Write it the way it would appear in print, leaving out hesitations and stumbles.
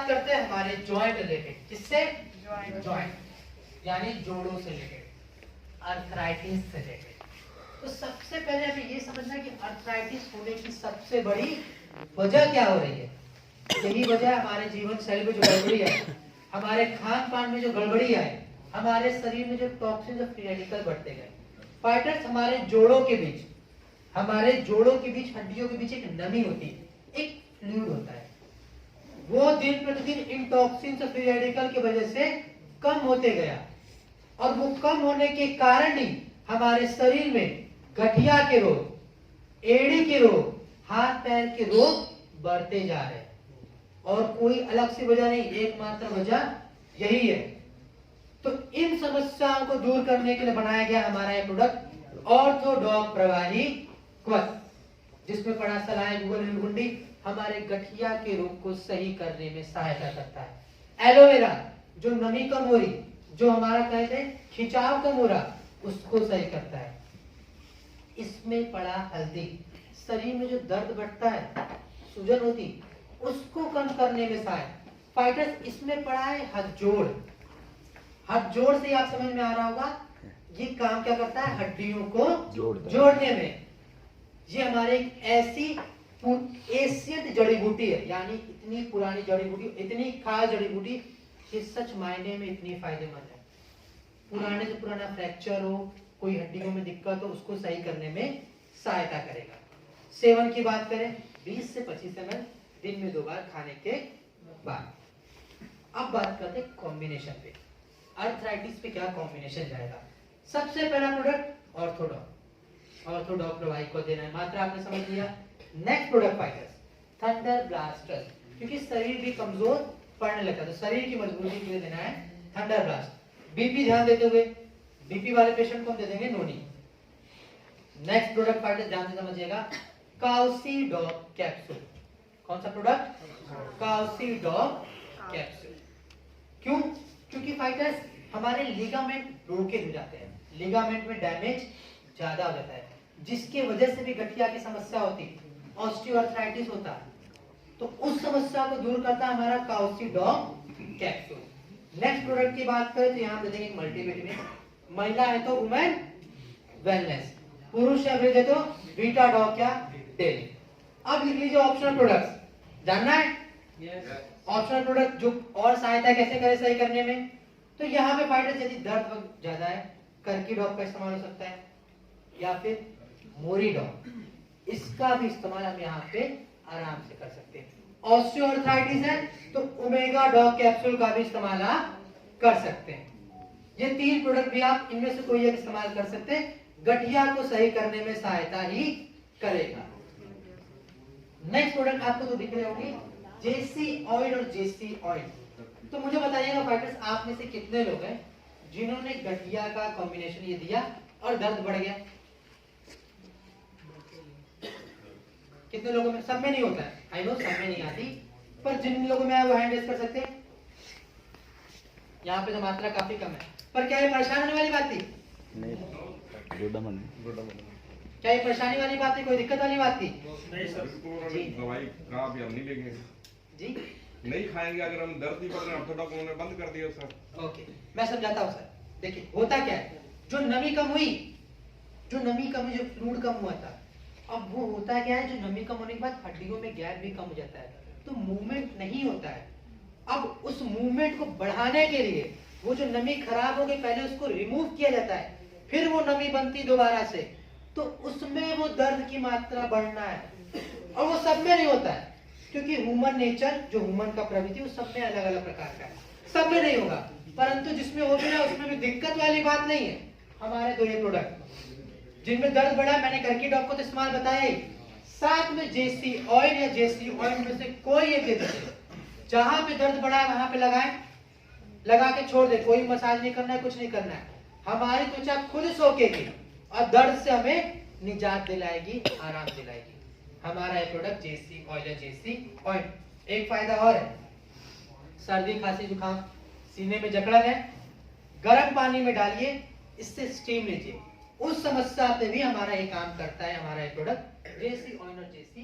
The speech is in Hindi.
करते हैं हमारे जॉइंट रिलेटेड। किससे? जॉइंट यानी जोड़ों से रिलेटेड, अर्थराइटिस से रिलेटेड। तो सबसे पहले हमें ये समझना है कि अर्थराइटिस होने की सबसे बड़ी वजह क्या हो रही है। यही वजह है हमारे जीवन शैली में जो गड़बड़ी है, हमारे खान पान में जो गड़बड़ी है, हमारे शरीर में जो टॉक्सिन और फ्री रेडिकल बढ़ते गए। फाइटर्स, हमारे जोड़ों के बीच हड्डियों के बीच एक नमी होती है, एक फ्लूइड होता है। वो दिन प्रतिदिन इन टॉक्सिन और फ्री रेडिकल की वजह से कम होते गया, और वो कम होने के कारण ही हमारे शरीर में गठिया के रोग, एड़ी के रोग, हाथ पैर के रोग बढ़ते जा रहे हैं। और कोई अलग सी वजह नहीं, एकमात्र वजह यही है। तो इन समस्याओं को दूर करने के लिए बनाया गया हमारा ये प्रोडक्ट ऑर्थोडॉक प्रवाही कवच, जिसमें पड़ा सलाह गूगल नीलगुंडी हमारे गठिया के रोग को सही करने में सहायता करता है। एलोवेरा जो नमी कम हो रही, जो हमारा कहते हैं खिंचाव कम हो रहा, उसको सही करता है। इसमें पड़ा हल्दी, शरीर में जो दर्द बढ़ता है, सूजन होती, उसको कम करने में सहायक। फाइटर्स, इसमें पड़ा है हथजोड़। हथजोड़ से आप समझ में आ रहा होगा ये काम क्या करता है, हड्डियों को जोड़ने में। ये हमारे एक ऐसी एशियन जड़ी बूटी है, यानी इतनी पुरानी जड़ी बूटी, इतनी खास जड़ी बूटी कि सच मायने में इतनी फायदेमंद है। पुराने से पुराना फ्रैक्चर हो, कोई हड्डियों में दिक्कत हो, उसको सही करने में सहायता करेगा। सेवन की बात करें 20 से 25 ml दिन में 2 बार खाने के बाद। अब बात करते हैं कॉम्बिनेशन पे, अर्थराइटिस पे क्या कॉम्बिनेशन जाएगा। सबसे पहला प्रोडक्ट ऑर्थोडॉक प्रवाही को देना है, मात्रा आपने समझ लिया। Next product fighters thunder blaster, क्योंकि शरीर भी कमजोर पड़ने लगता है, तो शरीर की मजबूती के लिए देना है थंडर ब्लास्ट। बीपी ध्यान देते हुए, बीपी वाले पेशेंट को हम दे देंगे नोनी। नेक्स्ट प्रोडक्ट फाइटर्स ध्यान से समझिएगा, काल्सीडॉक कैप्सूल। कौन सा प्रोडक्ट? काल्सीडॉक कैप्सूल। क्यों? क्योंकि फाइटर्स हमारे लिगामेंट रोके हो जाते हैं, लिगामेंट में डैमेज ज्यादा हो जाता है, जिसके वजह से भी गठिया की समस्या होती, ऑस्टियोआर्थराइटिस होता है। तो उस समस्या को दूर करता है हमारा काल्सीडॉक कैप्सूल। नेक्स्ट प्रोडक्ट की बात करें तो यहाँ दे देंगे मल्टीविटामिन। महिला है तो वुमेन वेलनेस, पुरुष है तो बीटा डॉक क्या डेली। अब लिख लीजिए ऑप्शनल प्रोडक्ट्स, जानना है ऑप्शनल प्रोडक्ट जो और सहायता कैसे करें सही करने में। तो यहाँ पे फाइटर्स यदि दर्द ज्यादा है, करकी डॉक का इस्तेमाल हो सकता है, या फिर मोरी डॉक, इसका भी इस्तेमाल हम यहाँ पे आराम से कर सकते हैं। ऑस्टियोआर्थराइटिस है तो ओमेगा डॉक कैप्सूल का भी इस्तेमाल आप कर सकते हैं। ये 3 प्रोडक्ट भी आप इनमें से कोई एक इस्तेमाल कर सकते हैं, गठिया को सही करने में सहायता ही करेगा। नेक्स्ट प्रोडक्ट आपको तो दिख रहे होंगे जेसी ऑयल और जेसी ऑयल। तो मुझे बताइएगा फाइटर्स, आप में से कितने लोग हैं जिन्होंने गठिया का कॉम्बिनेशन ये दिया और दर्द बढ़ गया? कितने लोगों में? सब में नहीं होता है, आई नो सब में नहीं आती, पर जिन लोगों में आया वो हैंड रेज कर सकते हैं। यहाँ पे तो मात्रा काफी कम है, पर क्या ये परेशान होने वाली बात थी? नहीं, क्या ये परेशानी वाली बात थी, कोई दिक्कत वाली बात थी? नहीं सर, दवाई का भी हम नहीं लेंगे जी, नहीं खाएंगे। अगर हम दर्द ही पड़ रहा ऑर्थोडॉक उन्होंने बंद कर दिया सर। ओके, मैं समझाता हूँ सर। देखिए होता क्या है, जो नमी कम हुई, जो फ्लूइड कम हुआ था, अब वो होता क्या है, जो नमी कम होने के बाद हड्डियों में गैप भी कम हो जाता है, तो मूवमेंट नहीं होता है। अब उस मूवमेंट को बढ़ाने के लिए वो जो नमी खराब हो गई, पहले उसको रिमूव किया जाता है, फिर वो नमी बनती दोबारा से, तो उसमें वो दर्द की मात्रा बढ़ना है। और वो सब में नहीं होता है, क्योंकि ह्यूमन नेचर, जो ह्यूमन का प्रवृत्ति, वो सब में अलग अलग प्रकार का है, सब में नहीं होगा। परंतु जिसमें हो भी ना, उसमें भी दिक्कत वाली बात नहीं है। हमारे 2 ये प्रोडक्ट जिनमें दर्द बढ़ा, मैंने करकी डॉक को तो इस्तेमाल बताया ही, साथ में जेसी ऑयल या जेसी ऑयल में से कोई एक दे दीजिए। जहां पे दर्द बढ़ा है वहां पे लगाएं, लगा के छोड़ दे, कोई मसाज नहीं करना है, कुछ नहीं करना है। हमारी त्वचा खुद सोखेगी और दर्द से हमें निजात दिलाएगी, आराम दिलाएगी। हमारा ये प्रोडक्ट जेसी ऑयल या जेसी ऑयल। एक फायदा और है, सर्दी खांसी जुकाम सीने में जकड़न है, गर्म पानी में डालिए, इससे स्टीम लीजिए, उस समस्या पे भी हमारा ये काम करता है। हमारा ये प्रोडक्ट जेसी ऑयल और जेसी